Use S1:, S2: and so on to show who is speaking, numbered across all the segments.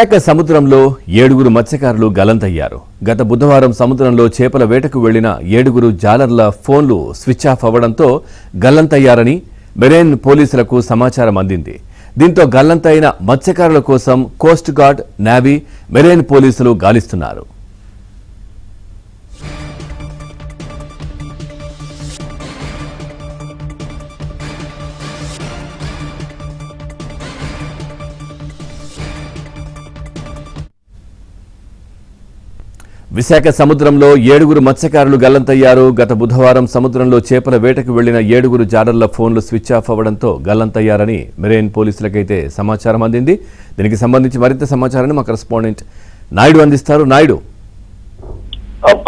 S1: విశాఖ సముద్రంలో 7 మత్స్యకారులు గల్లంతయ్యారు. గత బుధవారం సముద్రంలో చేపల వేటకు వెళ్లిన 7 జాలర్ల ఫోన్లు స్విచ్ ఆఫ్ అవ్వడంతో గల్లంతయ్యారని మెరైన్ పోలీసులకు సమాచారం అందింది. దీంతో గల్లంతైన మత్స్యకారుల కోసం కోస్ట్ గార్డ్, నేవీ, మెరైన్ పోలీసులు గాలిస్తున్నారు. విశాఖ సముద్రంలో 7 మత్స్యకారులు గల్లంతయ్యారు. గత బుధవారం సముద్రంలో చేపల వేటకు వెళ్లిన 7 జాలర్ల ఫోన్లు స్విచ్ ఆఫ్ అవ్వడంతో గల్లంతయ్యారని మెరైన్ పోలీసులకైతే సమాచారం అందింది. దీనికి సంబంధించి మరింత సమాచారాన్ని మా కరెస్పాండెంట్ నాయుడు అందిస్తారు. నాయుడు,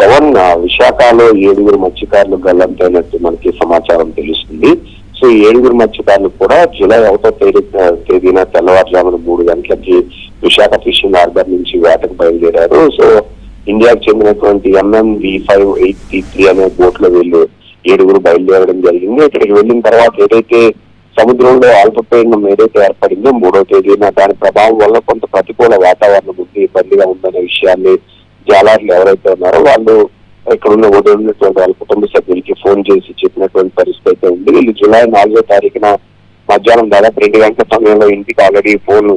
S2: పవన్, విశాఖలో 7 మత్స్యకారులు గల్లంతైనట్టు మనకి సమాచారం తెలుస్తుంది. సో 7 మత్స్యకారులు కూడా జూలై 1వ తేదీన తెల్లవారుజామున 3 గంటలకి విశాఖ ఫిషింగ్ హార్బర్ నుంచి వేటకు బయలుదేరారు. సో ఇండియాకు చెందినటువంటి MMV-583 అనే బోట్ లో వీళ్ళు 7 బయలుదేరడం జరిగింది. ఇక్కడికి వెళ్ళిన తర్వాత ఏదైతే సముద్రంలో అల్పపీడనం ఏదైతే ఏర్పడిందో 3వ తేదీన దాని ప్రభావం వల్ల కొంత ప్రతికూల వాతావరణం ఉంది, ఇబ్బందిగా ఉందనే విషయాన్ని జాలర్లు ఎవరైతే ఉన్నారో వాళ్ళు ఇక్కడ ఉన్నటువంటి వాళ్ళ కుటుంబ సభ్యులకి ఫోన్ చేసి చెప్పినటువంటి పరిస్థితి అయితే ఉంది. వీళ్ళు జూలై 4వ తారీఖున మధ్యాహ్నం దాదాపు 2 గంటల సమయంలో ఇంటికి ఆల్రెడీ ఫోన్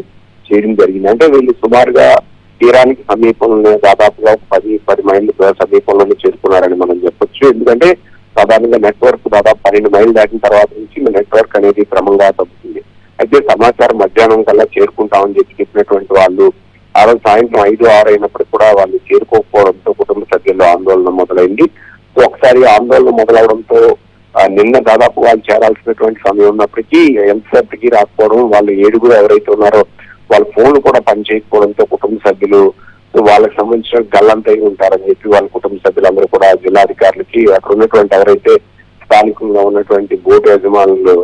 S2: చేయడం జరిగింది. అంటే వీళ్ళు సుమారుగా తీరానికి సమీపంలో దాదాపుగా 10 మైళ్ళ సమీపంలోనే చేరుకున్నారని మనం చెప్పొచ్చు. ఎందుకంటే సాధారణంగా నెట్వర్క్ దాదాపు 12 మైళ్ళు దాటిన తర్వాత నుంచి నెట్వర్క్ అనేది క్రమంగా తగ్గుతుంది. అయితే సమాచారం మధ్యాహ్నం కల్లా చేరుకుంటామని చెప్పినటువంటి వాళ్ళు ఆ రోజు సాయంత్రం 5-6 అయినప్పటికీ కూడా వాళ్ళు చేరుకోకపోవడంతో కుటుంబ సభ్యుల్లో ఆందోళన మొదలైంది. సో ఒకసారి ఆందోళన మొదలవడంతో నిన్న దాదాపు వాళ్ళు చేరాల్సినటువంటి సమయం ఉన్నప్పటికీ ఎంతసేపటికి రాకపోవడం, వాళ్ళు 7 ఎవరైతే ఉన్నారో వాళ్ళ ఫోన్లు కూడా పనిచేయకపోవడంతో కుటుంబ సభ్యులు వాళ్ళకి సంబంధించిన గల్లంతై ఉంటారని చెప్పి వాళ్ళ కుటుంబ సభ్యులందరూ కూడా జిల్లాధికారులకి, అక్కడ ఉన్నటువంటి ఎవరైతే స్థానికంగా ఉన్నటువంటి బోటు యజమానులు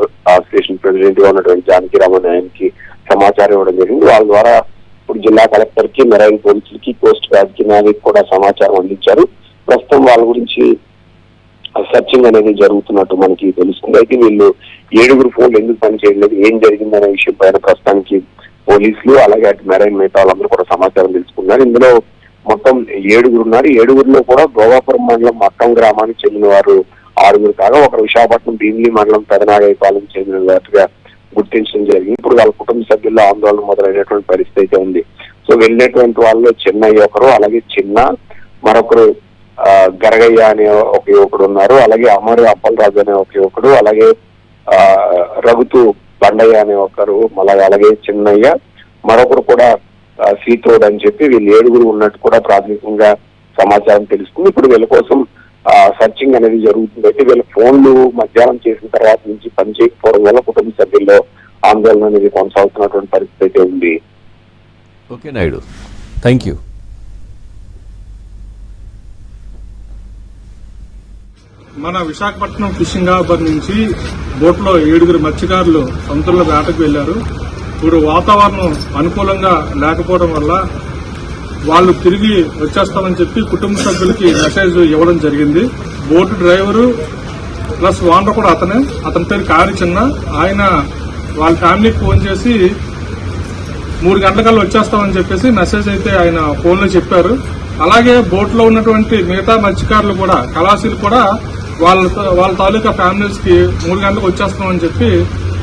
S2: స్టేషన్ ప్రెసిడెంట్ గా ఉన్నటువంటి జానకిరామన్ ఆయనకి సమాచారం ఇవ్వడం జరిగింది. వాళ్ళ ద్వారా ఇప్పుడు జిల్లా కలెక్టర్ కి, మెరైన్ పోలీసులకి, కోస్ట్ గార్డ్ కి, నేవీకి కూడా సమాచారం అందించారు. ప్రస్తుతం వాళ్ళ గురించి సర్చింగ్ అనేది జరుగుతున్నట్టు మనకి తెలుస్తుంది. అయితే వీళ్ళు 7 ఫోన్లు ఎందుకు పనిచేయలేదు, ఏం జరిగిందనే విషయం పైన ప్రస్తుతానికి పోలీసులు అలాగే అటు మెరైన్ మిగతా వాళ్ళందరూ కూడా సమాచారం తెలుసుకున్నారు. ఇందులో మొత్తం 7 ఉన్నారు. 7లో కూడా గోవాపురం మండలం మట్టం గ్రామానికి చెందిన వారు 6 కాగా ఒకరు విశాఖపట్నం భీమిలి మండలం పెదనాగైపాలెం చెందిన వాటిగా గుర్తించడం జరిగింది. ఇప్పుడు వాళ్ళ కుటుంబ సభ్యుల్లో ఆందోళన మొదలైనటువంటి పరిస్థితి అయితే ఉంది. సో వెళ్ళినటువంటి వాళ్ళు చిన్నయ్య ఒకరు, అలాగే చిన్న మరొకరు గరగయ్య అనే ఒక యువకుడు ఉన్నారు, అలాగే అమరు అప్పలరాజు అనే ఒక యువకుడు, అలాగే రఘుతూ బండయ్య అనే ఒకరు, అలాగే చిన్నయ్య మరొకరు కూడా సీతోడ్ అని చెప్పి వీళ్ళు 7 ఉన్నట్టు కూడా ప్రాథమికంగా సమాచారం తెలుసుకుంది. ఇప్పుడు వీళ్ళ కోసం సర్చింగ్ అనేది జరుగుతుంది. అయితే వీళ్ళ ఫోన్లు మధ్యాహ్నం చేసిన తర్వాత నుంచి పనిచేయకపోవడం వల్ల కుటుంబ సభ్యుల్లో ఆందోళన అనేది కొనసాగుతున్నటువంటి పరిస్థితి అయితే ఉంది.
S1: Okay Naidu, thank you.
S3: మన విశాఖపట్నం ఫిషింగ్ హార్బర్ నుంచి బోట్లో 7 మత్స్యకారులు సముద్రంలో వేటకు వెళ్లారు. ఇప్పుడు వాతావరణం అనుకూలంగా లేకపోవడం వల్ల వాళ్ళు తిరిగి వచ్చేస్తామని చెప్పి కుటుంబ సభ్యులకి మెసేజ్ ఇవ్వడం జరిగింది. బోటు డ్రైవరు ప్లస్ ఓనర్ కూడా అతని పేరు కారి చిన్న. ఆయన వాళ్ళ ఫ్యామిలీకి ఫోన్ చేసి 3 గంటలకల్లా వచ్చేస్తామని చెప్పేసి మెసేజ్ అయితే ఆయన ఫోన్లో చెప్పారు. అలాగే బోట్లో ఉన్నటువంటి మిగతా మత్స్యకారులు కూడా, కళాశీలు కూడా వాళ్ళ తాలూకా ఫ్యామిలీస్ కి 3 గంటలకు వచ్చేస్తామని చెప్పి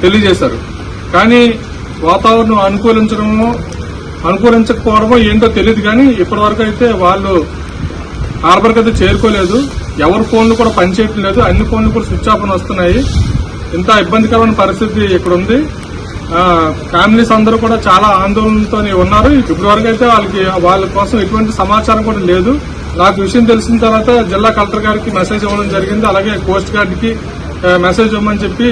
S3: తెలియజేశారు. కానీ వాతావరణం అనుకూలించకపోవడమో ఏంటో తెలియదు. కానీ ఇప్పటి వరకు అయితే వాళ్ళు హార్బర్కి అయితే చేరుకోలేదు. ఎవరి ఫోన్లు కూడా పనిచేయటం లేదు, అన్ని ఫోన్లు కూడా స్విచ్ ఆఫ్ అని వస్తున్నాయి. ఇంత ఇబ్బందికరమైన పరిస్థితి ఇక్కడ ఉంది. ఫ్యామిలీస్ అందరూ కూడా చాలా ఆందోళనతో ఉన్నారు. ఇప్పటి వరకు అయితే వాళ్ళ కోసం ఎటువంటి సమాచారం కూడా లేదు. నాకు విషయం తెలిసిన తర్వాత జిల్లా కలెక్టర్ గారికి మెసేజ్ ఇవ్వడం జరిగింది. అలాగే కోస్ట్ గార్డ్ కి మెసేజ్ ఇవ్వమని చెప్పి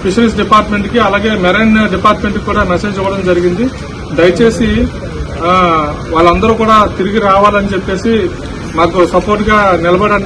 S3: ఫిషరీస్ డిపార్ట్మెంట్ కి, అలాగే మెరైన్ డిపార్ట్మెంట్ కి కూడా మెసేజ్ ఇవ్వడం జరిగింది. దయచేసి వాళ్ళందరూ కూడా తిరిగి రావాలని చెప్పేసి మాకు సపోర్ట్ గా నిలబడండి.